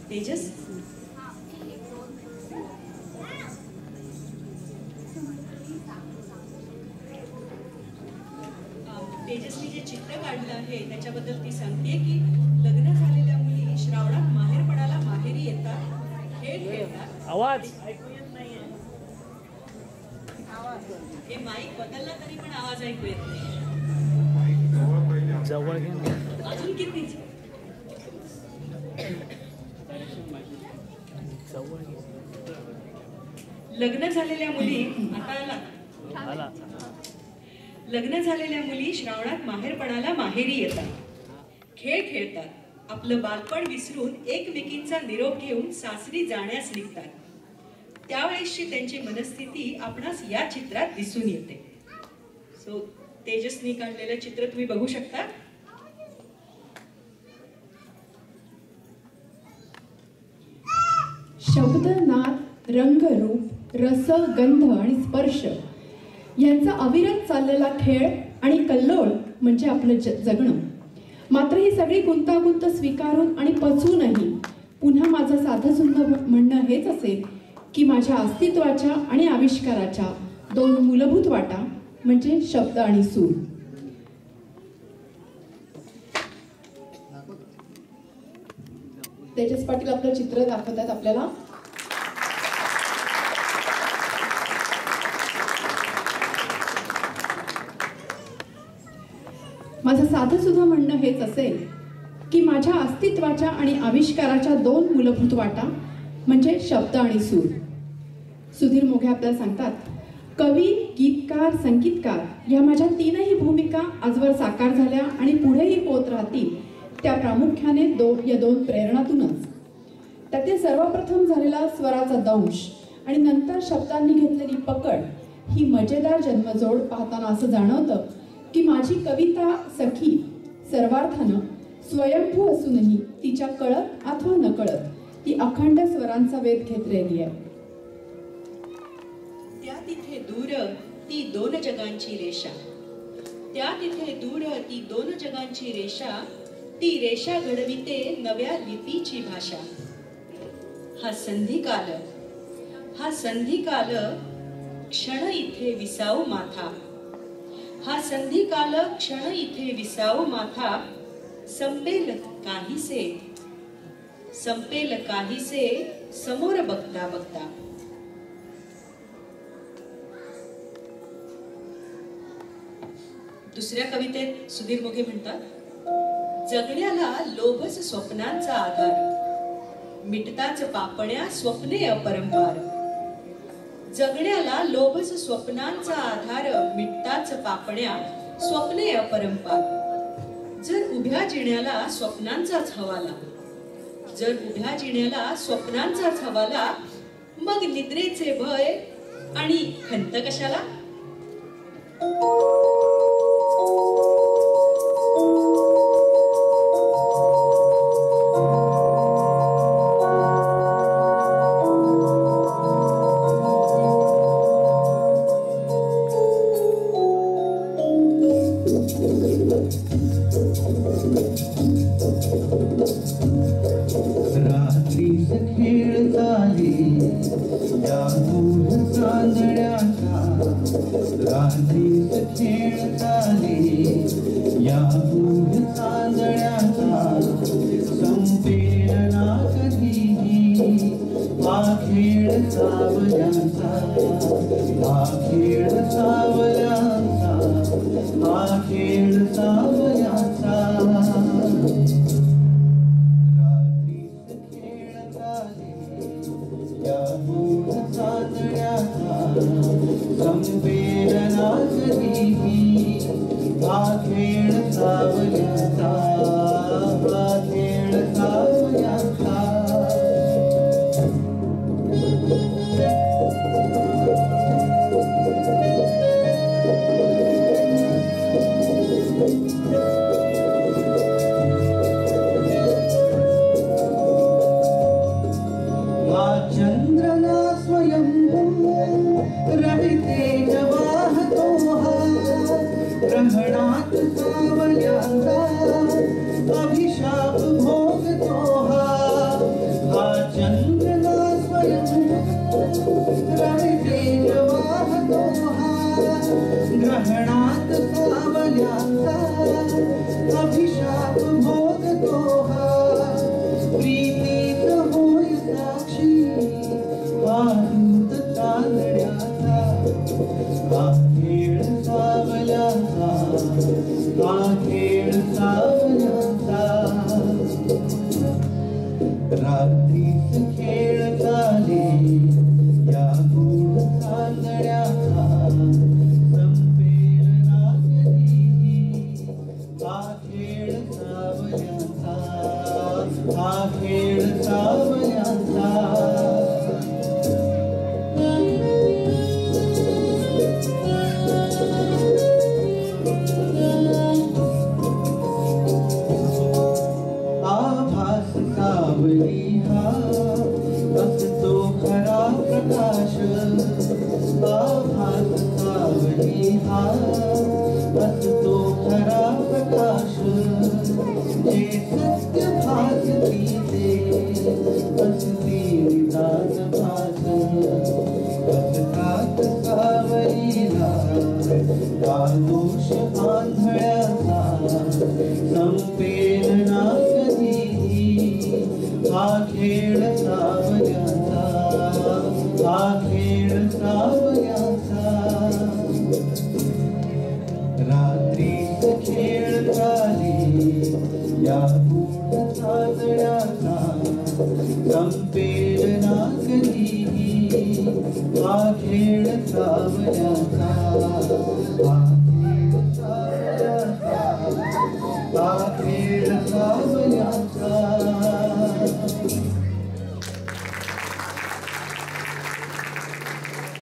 तेजस तेजसनी जे चित्र काढलं आहे त्याच्याबद्दल ती सांगते की लग्न झालेल्या मुली श्रावणात माहेरपणाला माहेरी येतात, खेळ खेळतात. आवाज ऐकू येत नाहीये. हे माईक बदलला तरी पण आवाज ऐकू येत नाही. जवळ घे. अजून किती जवळ घे. लग्न झालेल्या मुली आता आला. लग्न झालेल्या मुली श्रावणात माहेरपणाला माहेरी येतात, खेळ खेळतात, आपलं बालपण विसरून एकमेकींचा निरोप घेऊन सासरी जाण्यास निघतात. त्यावेळेसची त्यांची मनस्थिती आपणास या चित्रात दिसून येते. सो तेजसनी काढलेलं चित्र तुम्ही बघू शकता. शब्द, नाद, रंग, रूप, रस, गंध आणि स्पर्श यांचा अविरत चाललेला खेळ आणि कल्लोळ म्हणजे आपलं जगणं. मात्र ही सगळी गुंतागुंत स्वीकारून आणि पचवूनही पुन्हा माझं साधं सुंदर म्हणणं हेच असेल की माझ्या अस्तित्वाच्या आणि आविष्काराच्या दोन मूलभूत वाटा म्हणजे शब्द आणि सूर. तेजस पाटील आपलं चित्र दाखवतात आपल्याला. माझं साधं सुद्धा म्हणणं हेच असेल की माझ्या अस्तित्वाच्या आणि आविष्काराच्या दोन मूलभूत वाटा म्हणजे शब्द आणि सूर. सुधीर मोघे आपल्याला सांगतात, कवी, गीतकार, संगीतकार या माझ्या तीनही भूमिका आजवर साकार झाल्या आणि पुढेही होत राहतील त्या प्रामुख्याने या दोन प्रेरणातूनच. त्यातील सर्वप्रथम झालेला स्वराचा दंश आणि नंतर शब्दांनी घेतलेली पकड ही मजेदार जन्मजोड पाहताना असं जाणवतं की माझी कविता सखी सर्वार्थानं स्वयंभू असूनही तिच्या कळत अथवा नकळत ती अखंड स्वरांचा वेध घेत राहिली आहे. त्या तिथे दूर ती दोन जगांची रेषा, त्या तिथे दूर ती दोन जगांची रेषा, ती रेषा घडविते नव्या लिपीची भाषा. हा संधिकाल, हा संधिकाल क्षण इथे विसाऊ माथा, हा संधिकाल क्षण इथे विसाऊ माथा. संपेल काहीसे, संपेल काहीसे समोर बघता बघता. दुसऱ्या कवितेत सुधीर मोघे म्हणतात, जगण्याला लोभच स्वप्नांचा आधार, मिटताच पापण्या स्वप्ने अपरंपार. जगण्याला लोभच स्वप्नांचा आधार, मिटताच पापण्या स्वप्ने अपरंपार. जर उभ्या जिण्याला स्वप्नांचाच हवाला, जर उभ्या जिण्याला स्वप्नांचाच हवाला, मग निद्रेचे भय आणि खंत कशाला. ग्रहणात सावल्यांचा रात्रीच खेळ चाले या गूढ चांदण्याचा संपेल ना कधी हा खेळ सावल्यांचा हा खेळ सावल्यांचा आभास सावली हा असतो खरा प्रकाश आभास सावली हा असतो खरा प्रकाश जे सत्य भासती ते असती निदान भास असतात सावलीला हा दोष आंधळ्याचा संपेल ना हा खेळ सावल्यांचा हा खेळ सावल्यांचा रात्रीच खेळ चाले या गूढ चांदण्याचा संपेल